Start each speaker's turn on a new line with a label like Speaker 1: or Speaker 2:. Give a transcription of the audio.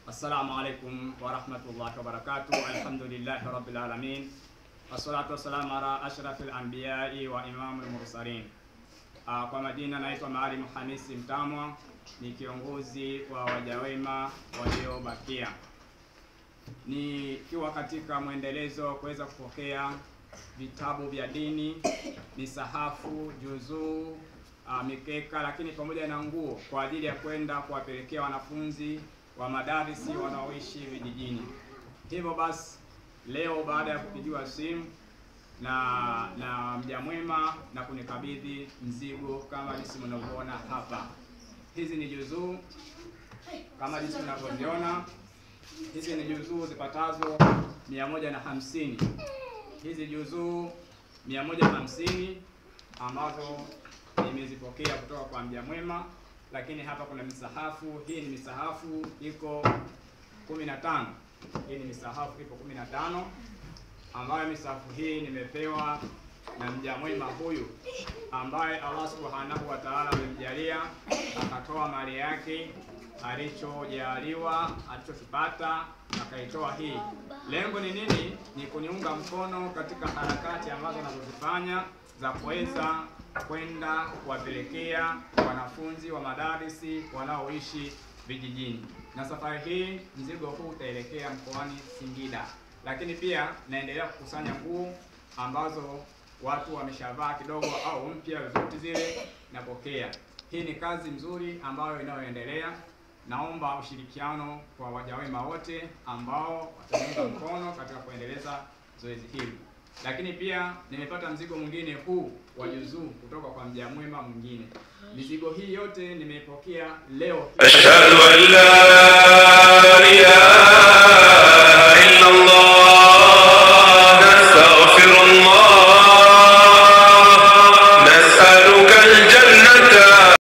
Speaker 1: Assalamu alaikum wa rahmatullahi wa barakatuh. Alhamdulillahi rabbil alamin. Wassalatu wassalamu ala ashrafil anbiya'i wa imamul mursalin. Kwa majina naitwa Maalim Hamisi Mtamwa, ni kiongozi wa wajawema waliobakia. Nikiwa katika mwendelezo kuweza kupokea vitabu vya dini, misahafu, juzuu, mikeka, lakini pamoja na nguo kwa ajili ya kwenda kuwapelekea wanafunzi wa madarisi wanaoishi vijijini. Hivyo basi leo baada ya kupigiwa simu na mjamwema na kunikabidhi mzigo kama jinsi mnavyoona hapa. Hizi ni juzuu kama jinsi mnavyoziona. Hizi ni juzuu zipatazo 150. Hizi juzuu 150 ambazo nimezipokea kutoka kwa mjamwema. Lakini hapa kuna misahafu. Hii ni misahafu iko 15. Hii ni misahafu iko 15 ambayo misahafu hii nimepewa na mjamwema huyu ambaye Allah Subhanahu wa Ta'ala amemjalia akatoa mali yake alichojaliwa, alichokipata akaitoa hii. Lengo ni nini? Ni kuniunga mkono katika harakati ambazo nazozifanya za kuweza kwenda kuwapelekea wanafunzi wa madarisi wanaoishi vijijini. Na safari hii mzigo huu utaelekea mkoani Singida. Lakini pia naendelea kukusanya nguo ambazo watu wameshavaa kidogo au mpya, zote zile napokea. Hii ni kazi nzuri ambayo inayoendelea. Naomba ushirikiano kwa wajawema wote ambao wataunga mkono katika kuendeleza zoezi hili. Lakini pia nimepata mzigo mwingine huu wa juzuu kutoka kwa mjamwema mwingine. Mizigo hii yote nimeipokea leo. Ashhadu an la